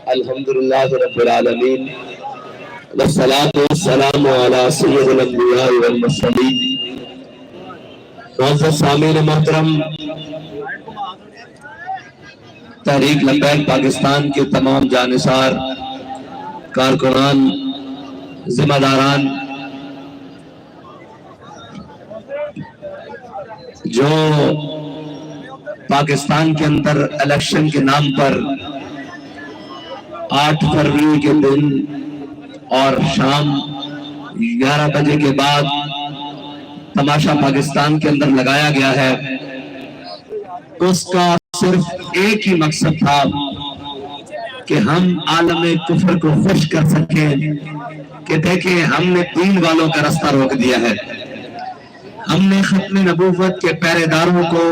الحمدللہ رب العالمین والصلاة والسلام علی سید الانبیاء والمرسلین۔ معزز سامعین محترم، تحریک لبیک پاکستان کے تمام جانثار کارکنان، ذمہ داران جو پاکستان کے اندر الیکشن کے نام پر 8 فروری کے دن اور شام 11 بجے کے بعد تماشا پاکستان کے اندر لگایا گیا ہے، اس کا صرف ایک ہی مقصد تھا کہ ہم عالم کفر کو خوش کر سکیں کہ دیکھیں ہم نے دین والوں کا راستہ روک دیا ہے، ہم نے ختم نبوت کے پہرے داروں کو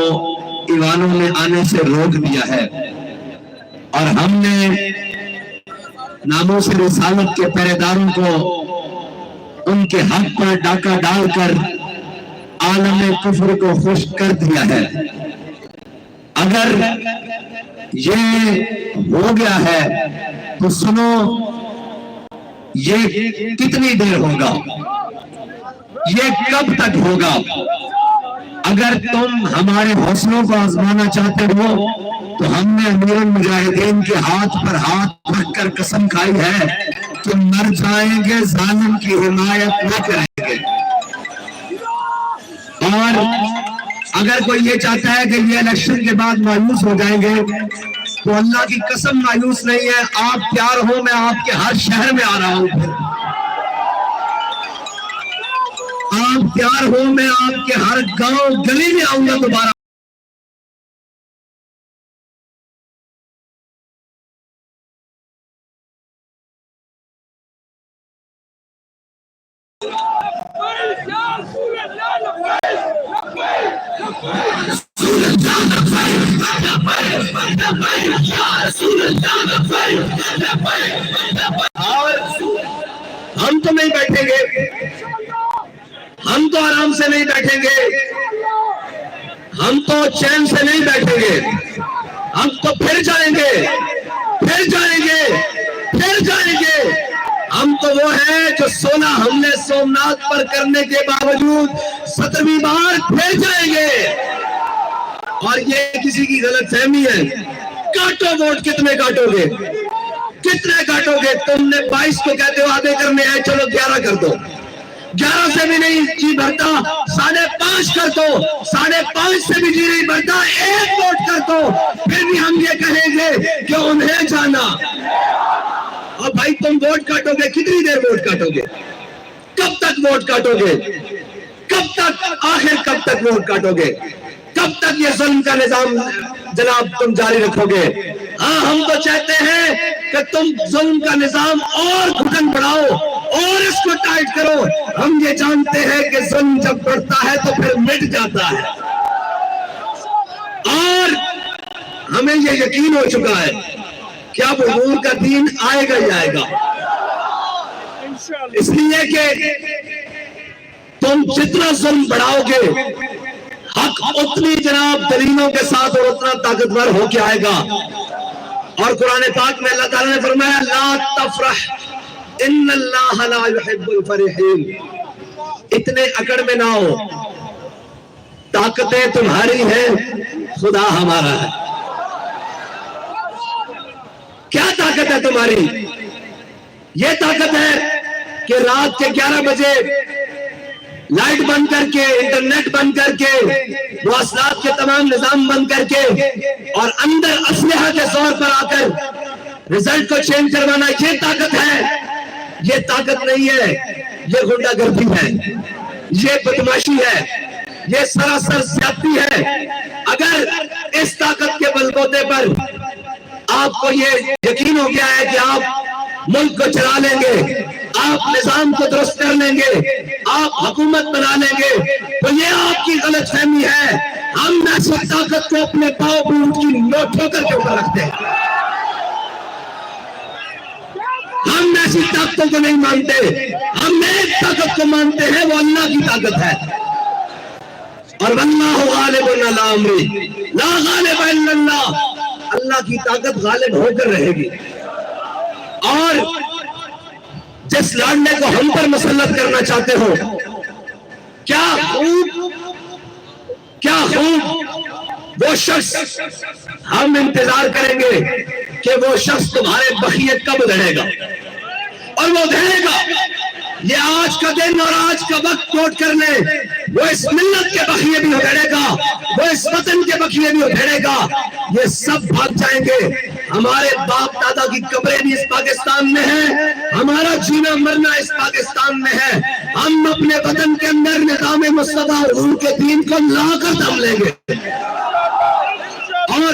ایوانوں میں آنے سے روک دیا ہے، اور ہم نے ناموس رسالت کے پہرے داروں کو ان کے حق پر ڈاکہ ڈال کر عالم کفر کو خوش کر دیا ہے۔ اگر یہ ہو گیا ہے تو سنو، یہ کتنی دیر ہوگا، یہ کب تک ہوگا؟ اگر تم ہمارے حوصلوں کو آزمانا چاہتے ہو تو ہم نے امیر المجاہدین کے ہاتھ پر ہاتھ رکھ کر قسم کھائی ہے کہ مر جائیں گے، ظالم کی حمایت نہ کریں گے۔ اور اگر کوئی یہ چاہتا ہے کہ یہ الیکشن کے بعد مایوس ہو جائیں گے تو اللہ کی قسم مایوس نہیں ہے، آپ تیار ہو، میں آپ کے ہر شہر میں آ رہا ہوں، پھر آپ تیار ہو، میں آپ کے ہر گاؤں گلی میں آؤں گا دوبارہ۔ اور ہم تو نہیں بیٹھیں گے، ہم تو آرام سے نہیں بیٹھیں گے، ہم تو چین سے نہیں بیٹھیں گے، ہم تو پھر جائیں گے، پھر جائیں گے، پھر جائیں گے۔ ہم تو وہ ہیں جو 16 حملے سومناتھ پر کرنے کے باوجود 17ویں بار پھر جائیں گے۔ اور یہ کسی کی غلط فہمی ہے، کاٹو ووٹ، کتنے کاٹو گے، کتنے کاٹو گے؟ تم نے 22 کو کہتے ہو آدھے کرنے ہیں، چلو 11 کر دو، 11 سے بھی نہیں جی بھرتا 5.5 کر دو، 5.5 سے بھی جی نہیں بھرتا 1 ووٹ کر دو، پھر بھی ہم یہ کہیں گے کہ انہیں جانا۔ اور بھائی تم ووٹ کاٹو گے، کتنی دیر ووٹ کاٹو گے؟ کب تک ووٹ کاٹو گے؟ کب تک؟ آخر کب تک ووٹ کاٹو گے؟ کب تک یہ ظلم کا نظام جناب تم جاری رکھو گے؟ ہاں ہم تو چاہتے ہیں کہ تم ظلم کا نظام اور گھٹن بڑھاؤ اور اس کو ٹائٹ کرو۔ ہم یہ جانتے ہیں کہ ظلم جب بڑھتا ہے تو پھر مٹ جاتا ہے، اور ہمیں یہ یقین ہو چکا ہے کہ اب حضور کا دین آئے گا ہی آئے گا، اس لیے کہ تم جتنا ظلم بڑھاؤ گے حق اتنی جناب دلیلوں کے ساتھ اور اتنا طاقتور ہو کے آئے گا۔ اور قرآن پاک میں اللہ تعالیٰ نے فرمایا لا تفرح ان اللہ لا يحب الفرحین، اتنے اکڑ میں نہ ہو، طاقتیں تمہاری ہیں، خدا ہمارا ہے۔ کیا طاقت ہے تمہاری؟ یہ طاقت ہے کہ رات کے 11 بجے لائٹ بند کر کے، انٹرنیٹ بند کر کے، مواصلات کے تمام نظام بند کر کے، اور اندر اسلحہ کے زور پر آ کر رزلٹ کو چینج کروانا، یہ طاقت ہے؟ یہ طاقت نہیں ہے، یہ غنڈہ گردی ہے، یہ بدماشی ہے، یہ سراسر زیادتی ہے۔ اگر اس طاقت کے بلبوتے پر آپ کو یہ یقین ہو گیا ہے کہ آپ ملک کو چلا لیں گے، آپ نظام کو درست کر لیں گے، آپ حکومت بنا لیں گے، تو یہ آپ کی غلط فہمی ہے۔ ہم ایسی طاقت کو اپنے پاؤں بوٹ کی نوٹوں کے اوپر رکھتے ہیں، ہم ایسی طاقتوں کو نہیں مانتے، ہم ایک طاقت کو مانتے ہیں، وہ اللہ کی طاقت ہے۔ اور واللہ غالب علی امرہ لا غالب الا اللہ، اللہ کی طاقت غالب ہو کر رہے گی۔ اور جس لڑنے کو ہم پر مسلط کرنا چاہتے ہو، کیا خوب وہ شخص، ہم انتظار کریں گے کہ وہ شخص تمہارے بخیے کب دھڑے گا، اور وہ دھڑے گا۔ یہ آج کا دن اور آج کا وقت نوٹ کر لیں، وہ اس ملت کے بخیے بھی دھڑے گا، وہ اس وطن کے بخیے بھی دھڑے گا، یہ سب بھاگ جائیں گے۔ ہمارے باپ دادا کی قبریں بھی اس پاکستان میں ہیں، ہمارا جینا مرنا اس پاکستان میں ہے۔ ہم اپنے وطن کے اندر نظام مصطفیٰ اور حضور کے دین کو لا کر دم لیں گے۔ اور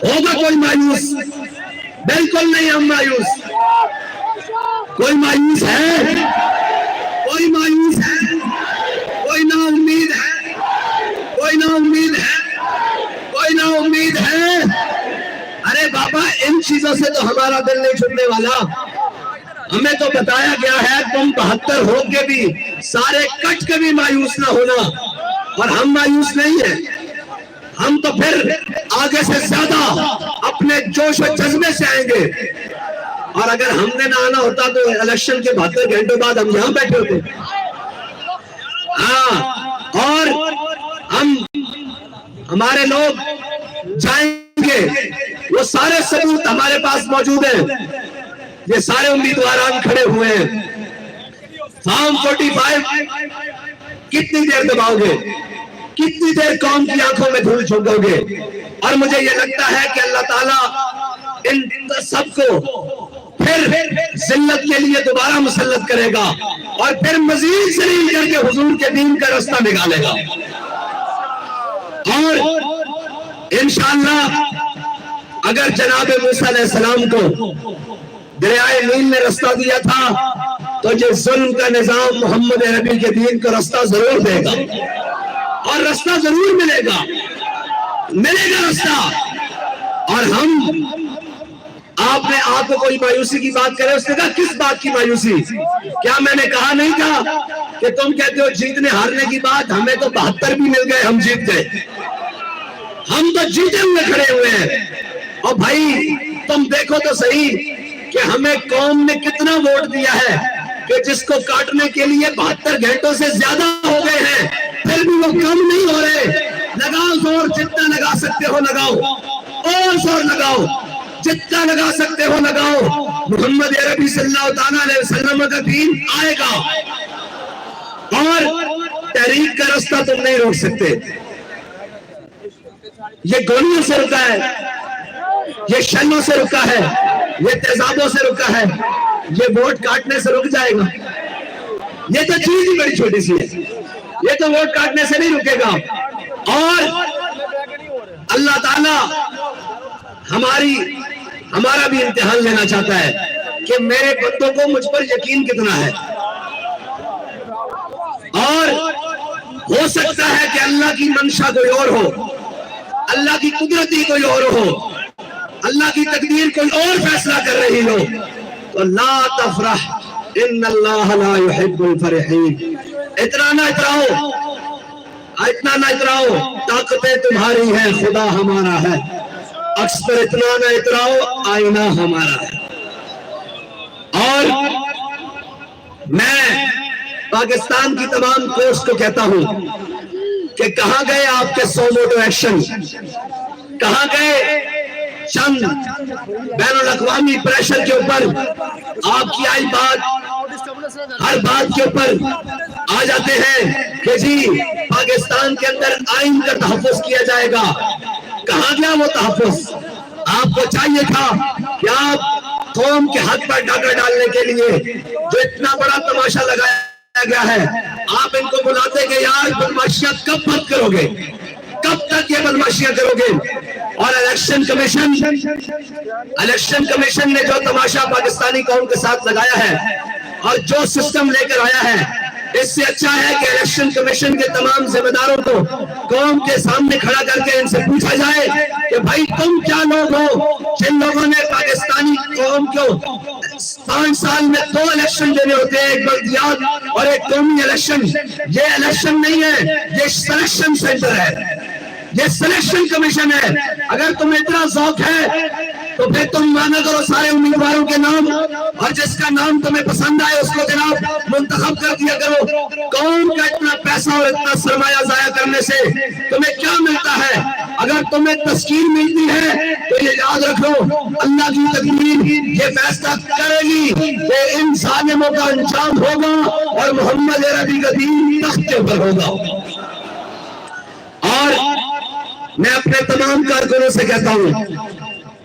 ہوگا کوئی مایوس؟ بالکل نہیں ہم مایوس۔ کوئی مایوس ہے؟ کوئی مایوس ہے؟ کوئی نا امید ہے؟ کوئی نا امید ہے؟ کوئی نا امید ہے؟ ارے بابا، ان چیزوں سے تو ہمارا دل نہیں چھوٹنے والا۔ ہمیں تو بتایا گیا ہے تم 72 ہو کے بھی، سارے کٹ کے بھی مایوس نہ ہونا، اور ہم مایوس نہیں ہیں۔ ہم تو پھر آگے سے زیادہ اپنے جوش و جذبے سے آئیں گے، اور اگر ہم نے نہ آنا ہوتا تو الیکشن کے 72 گھنٹوں بعد ہم یہاں بیٹھے ہوتے۔ ہاں، اور ہمارے لوگ جائیں گے، وہ سارے ثبوت ہمارے پاس موجود ہیں، یہ سارے امیدواران کھڑے ہوئے ہیں۔ فارم 45 کتنی دیر دباؤ گے؟ کتنی دیر قوم کی آنکھوں میں دھول جھونکو گے؟ اور مجھے یہ لگتا ہے کہ اللہ تعالیٰ ان سب کو پھر ذلت کے لیے دوبارہ مسلط کرے گا، اور پھر مزید ذلیل کر کے حضور کے دین کا رستہ نکالے گا۔ اور انشاءاللہ اگر جناب موسیٰ علیہ السلام کو دریائے نیل نے رستہ دیا تھا، تو جو ظلم کا نظام محمد عربی کے دین کا رستہ ضرور دے گا، اور رستہ ضرور ملے گا رستہ۔ اور ہم، آپ نے آپ کو کوئی مایوسی کی بات کرے، اس نے کہا کس بات کی مایوسی؟ کیا میں نے کہا نہیں تھا کہ تم کہتے ہو جیتنے ہارنے کی بات؟ ہمیں تو 72 بھی مل گئے، ہم جیت گئے، ہم تو جیتے ہوئے کھڑے ہوئے ہیں۔ اور بھائی تم دیکھو تو صحیح کہ ہمیں قوم نے کتنا ووٹ دیا ہے، کہ جس کو کاٹنے کے لیے 72 گھنٹوں سے زیادہ ہو گئے ہیں، پھر بھی وہ کم نہیں ہو رہے۔ لگاؤ زور، جتنا لگا سکتے ہو لگاؤ، اور زور لگاؤ، جتنا لگا سکتے ہو لگاؤ۔ محمد عربی صلی اللہ تعالیٰ علیہ وسلم کا دین آئے گا، اور تحریک کا رستہ تم نہیں روک سکتے۔ یہ گولیوں سے رکا ہے، یہ شنوں سے رکا ہے، یہ تیزابوں سے رکا ہے، یہ ووٹ کاٹنے سے رک جائے گا؟ یہ تو چیز ہی بڑی چھوٹی سی ہے، یہ تو ووٹ کاٹنے سے نہیں رکے گا۔ اور اللہ تعالیٰ ہمارا بھی امتحان لینا چاہتا ہے کہ میرے بندوں کو مجھ پر یقین کتنا ہے۔ اور ہو سکتا ہے کہ اللہ کی منشا کوئی اور ہو، اللہ کی قدرتی کوئی اور ہو، اللہ کی تقدیر کوئی اور فیصلہ کر رہی ہو، تو لا تفرح ان اللہ لا يحب الفرحین۔ اتنا نہ اتراؤ، اتنا نہ اتراؤ، طاقتیں تمہاری ہیں، خدا ہمارا ہے۔ اکثر اتنا نہ اتراؤ، آئینہ ہمارا ہے۔ اور میں پاکستان کی تمام فورس کو کہتا ہوں کہ کہاں گئے آپ کے 100 موٹو ایکشن؟ کہاں گئے چند بین الاقوامی پریشر کے اوپر آپ کی آئی بات، ہر بات کے اوپر آ جاتے ہیں کہ جی پاکستان کے اندر آئین کا تحفظ کیا جائے گا؟ کہاں گیا وہ تحفظ؟ آپ کو چاہیے تھا کہ آپ قوم کے حق پر ڈاکہ ڈالنے کے لیے جو اتنا بڑا تماشا لگایا گیا ہے، آپ ان کو بلاتے کہ یار بدماشیاں کب بند کرو گے، کب تک یہ بدماشیاں کرو گے؟ اور الیکشن کمیشن نے جو تماشا پاکستانی قوم کے ساتھ لگایا ہے، اور جو سسٹم لے کر آیا ہے اس سے اچھا ہے کہ الیکشن کمیشن کے تمام ذمہ داروں کو قوم کے سامنے کھڑا کر کے ان سے پوچھا جائے کہ بھائی تم کیا لوگ ہو جن لوگوں نے پاکستانی قوم کو 5 سال میں 2 الیکشن دینے ہوتے ہیں، ایک بلدیات اور ایک قومی الیکشن. یہ الیکشن نہیں ہے، یہ سلیکشن سینٹر ہے، یہ سلیکشن کمیشن ہے. اگر تمہیں اتنا ذوق ہے تو پھر تم مانا کرو سارے امیدواروں کے نام اور جس کا نام تمہیں پسند آئے اس کو جناب منتخب کر دیا کرو. قوم کا اتنا پیسہ اور اتنا سرمایہ ضائع کرنے سے تمہیں کیا ملتا ہے؟ اگر تمہیں تسکین ملتی ہے تو یہ یاد رکھو اللہ کی تقدیر یہ فیصلہ کرے گی کہ ان ظالموں کا انجام ہوگا اور محمد عربی کا دین تخت پر ہوگا. اور میں اپنے تمام کارکنوں سے کہتا ہوں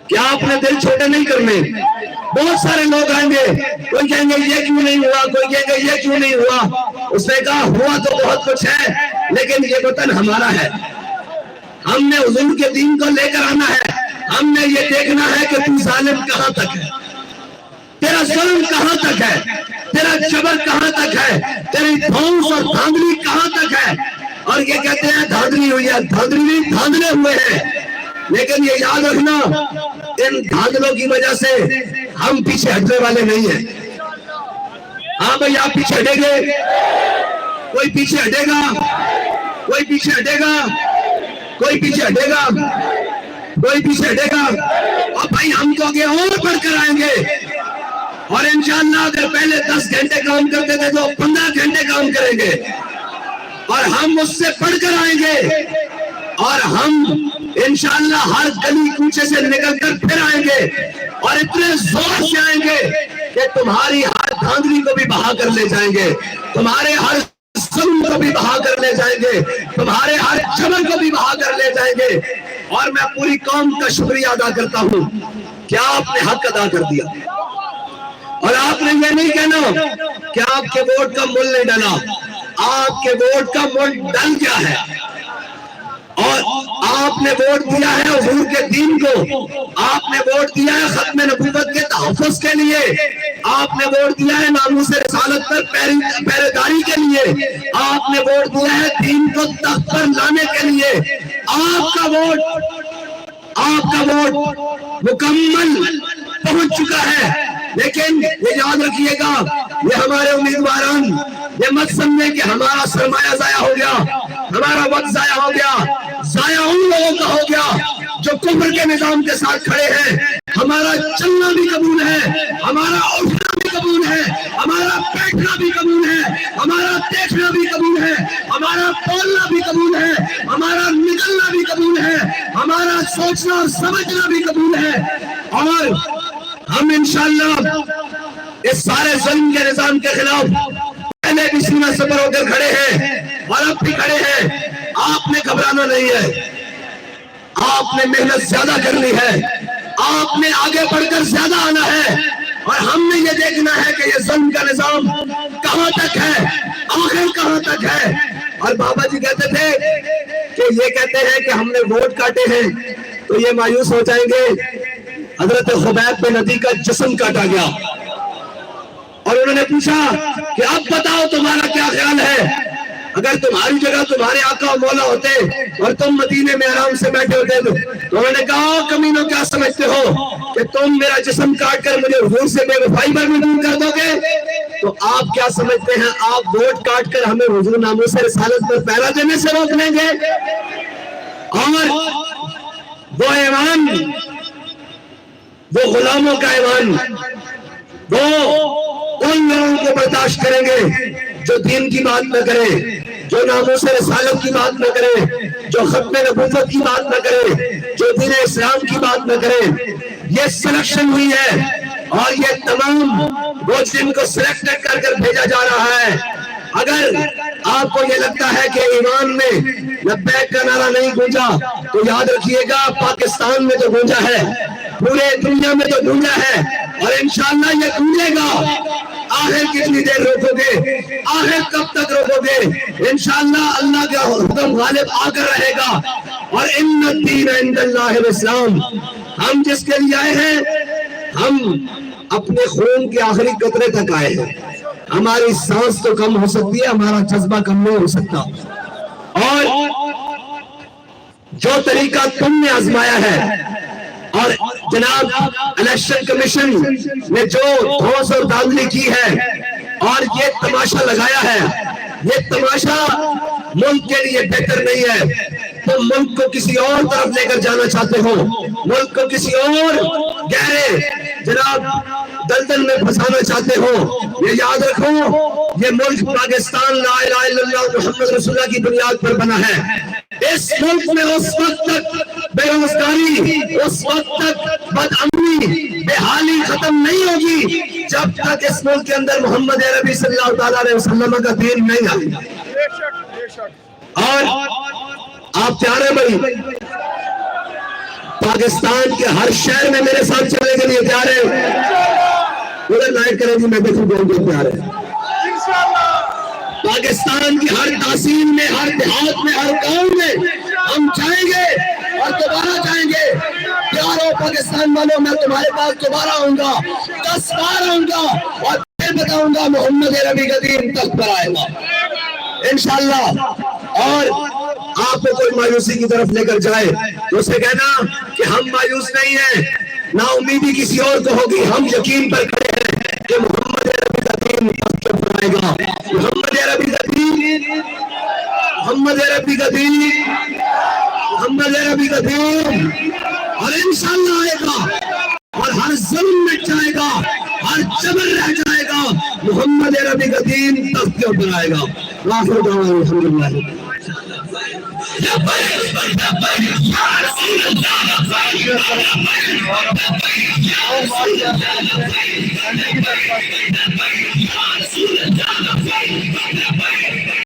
کہ آپ نے دل چھوٹے نہیں کرنے. بہت سارے لوگ آئیں گے، کوئی کہیں گے یہ کیوں نہیں ہوا، کوئی کہیں گے یہ کیوں نہیں ہوا. اس نے کہا ہوا تو بہت کچھ ہے لیکن یہ وطن ہمارا ہے، ہم نے حضور کے دین کو لے کر آنا ہے. ہم نے یہ دیکھنا ہے کہ تو ظالم کہاں تک ہے، تیرا ظلم کہاں تک ہے، تیرا جبر کہاں تک ہے، تیری دھونس اور دھاندلی کہاں تک ہے. اور یہ کہتے ہیں دھاندلی ہوئی ہے، دھاندلی نہیں دھاندلے ہوئے ہیں. لیکن یہ یاد رکھنا ان دھاندلوں کی وجہ سے ہم پیچھے ہٹنے والے نہیں ہیں. ہاں بھائی آپ پیچھے ہٹیں گے؟ کوئی پیچھے ہٹے گا؟ کوئی پیچھے ہٹے گا؟ کوئی پیچھے ہٹے گا؟ کوئی پیچھے ہٹے گا؟ اور بھائی ہم تو آگے اور بڑھ کر آئیں گے اور انشاءاللہ اگر پہلے 10 گھنٹے کام کرتے تھے تو 15 گھنٹے کام کریں گے اور ہم اس سے بڑھ کر آئیں گے اور ہم انشاءاللہ ہر گلی کوچے سے نکل کر پھر آئیں گے اور اتنے زور سے آئیں گے کہ تمہاری ہر دھاندلی کو بھی بہا کر لے جائیں گے، تمہارے ہر ظلم کو بھی بہا کر لے جائیں گے، تمہارے ہر جبر کو بھی بہا کر لے جائیں گے. اور میں پوری قوم کا شکریہ ادا کرتا ہوں کہ آپ نے حق ادا کر دیا اور آپ نے یہ نہیں کہنا کہ آپ کے ووٹ کا مول نہیں ڈلا. آپ کے ووٹ کا مول ڈل گیا ہے اور آپ نے ووٹ دیا ہے حضور کے دین کو، آپ نے ووٹ دیا ہے ختم نبوت کے تحفظ کے لیے، آپ نے ووٹ دیا ہے ناموس رسالت پر پہرے داری کے لیے، آپ نے ووٹ دیا ہے دین کو تخت پر لانے کے لیے. آپ کا ووٹ مکمل پہنچ چکا ہے. لیکن یہ یاد رکھیے گا یہ ہمارے امیدواران یہ مت سمجھیں کہ ہمارا سرمایہ ضائع ہو گیا، ہمارا وقت ضائع ہو گیا. ضائع ان لوگوں کا ہو گیا جو کفر کے نظام کے ساتھ کھڑے ہیں. ہمارا چلنا بھی قبول ہے، ہمارا اٹھنا بھی قبول ہے، ہمارا بیٹھنا بھی قبول ہے، ہمارا دیکھنا بھی قبول ہے، ہمارا بولنا بھی قبول ہے، ہمارا نکلنا بھی قبول ہے، ہمارا سوچنا اور سمجھنا بھی قبول ہے. اور ہم انشاءاللہ اس سارے ظلم کے نظام کے خلاف پہلے بھی سینہ سپر ہو کر کھڑے ہیں اور اب بھی کھڑے ہیں. آپ نے گھبرانا نہیں ہے، آپ نے محنت زیادہ کرنی ہے، آپ نے آگے بڑھ کر زیادہ آنا ہے اور ہم نے یہ دیکھنا ہے کہ یہ ظلم کا نظام کہاں تک ہے، آخر کہاں تک ہے. اور بابا جی کہتے تھے کہ یہ کہتے ہیں کہ ہم نے ووٹ کاٹے ہیں تو یہ مایوس ہو جائیں گے. حضرت خبیب بن عدی کا جسم کاٹا گیا اور انہوں نے پوچھا کہ اب بتاؤ تمہارا کیا خیال ہے، اگر تمہاری جگہ تمہارے آقا و مولا ہوتے اور تم مدینے میں آرام سے بیٹھے ہوتے تو انہوں نے کہا کمینوں کیا سمجھتے ہو کہ تم میرا جسم کاٹ کر مجھے حضور سے بے وفائی پر مجبور کر دو گے؟ تو آپ کیا سمجھتے ہیں آپ ووٹ کاٹ کر ہمیں حضور ناموس رسالت پر پہرا دینے سے روک لیں گے؟ اور وہ ایمان، وہ غلاموں کا ایمان، وہ ان لوگوں کو برداشت کریں گے جو دین کی بات نہ کرے، جو ناموس رسالت کی بات نہ کرے، جو ختم نبوت کی بات نہ کرے، جو دین اسلام کی بات نہ کرے. یہ سلیکشن ہوئی ہے اور یہ تمام وہ جن کو سلیکٹ کر کر بھیجا جا رہا ہے. اگر آپ کو یہ لگتا ہے کہ ایمان میں لبیک کا نعرہ نہیں گونجا تو یاد رکھیے گا پاکستان میں تو گونجا ہے، پورے دنیا میں تو گونجا ہے اور انشاءاللہ یہ گونجے گا. آخر کتنی دیر روکو گے؟ آخر کب تک روکو گے؟ انشاءاللہ اللہ کا حکم غالب آ کر رہے گا. اور ان الدین عند اللہ الاسلام، ہم جس کے لیے آئے ہیں ہم اپنے خون کے آخری قطرے تک آئے ہیں. ہماری سانس تو کم ہو سکتی ہے، ہمارا جذبہ کم نہیں ہو سکتا. اور جو طریقہ تم نے آزمایا ہے اور جناب الیکشن کمیشن نے جو دھوس اور دھاندلی کی ہے اور یہ تماشا لگایا ہے، یہ تماشا ملک کے لیے بہتر نہیں ہے. تم ملک کو کسی اور طرف لے کر جانا چاہتے ہو، ملک کو کسی اور گہرے جناب دلدل میں پھنسانا چاہتے ہو. یہ یاد رکھو، یہ ملک پاکستان لا الہ الا اللہ محمد رسول اللہ کی بنیاد پر بنا ہے. اس ملک میں اس وقت تک بے روزگاری، اس وقت تک بد امنی، بے حالی ختم نہیں ہوگی جب تک اس ملک کے اندر محمد عربی صلی اللہ علیہ وسلم کا دین نہیں آئے گا. اور آپ پیارے بھائی پاکستان کے ہر شہر میں میرے ساتھ چلنے کے لیے تیار ہیں؟ ادھر لائک کریں جی، میں دیکھوں گا تیار ہے. پاکستان کی ہر تحصیل میں، ہر دیہات میں، ہر گاؤں میں ہم جائیں گے اور دوبارہ جائیں گے. پیارو پاکستان والوں، میں تمہارے پاس دوبارہ آؤں گا، 10 بار آؤں گا اور پھر بتاؤں گا محمد عربی کا دین تخت پر آئے گا انشاءاللہ. اور آپ کو کوئی مایوسی کی طرف لے کر جائے تو اسے کہنا کہ ہم مایوس نہیں ہیں، نا امیدی کسی اور کو ہوگی. ہم یقین پر کھڑے ہیں کہ محمد عربی کا دین تخت پر آئے گا. محمد عربی کا دین، محمد عربی کا دین، محمد عربی کا دین اور انشاءاللہ آئے گا اور ہر ظلم مٹ جائے گا، ہر جبر رہ جائے گا. محمد عربی کا دین تخت کے اوپر آئے گا. آخر دعوانا الحمدللہ.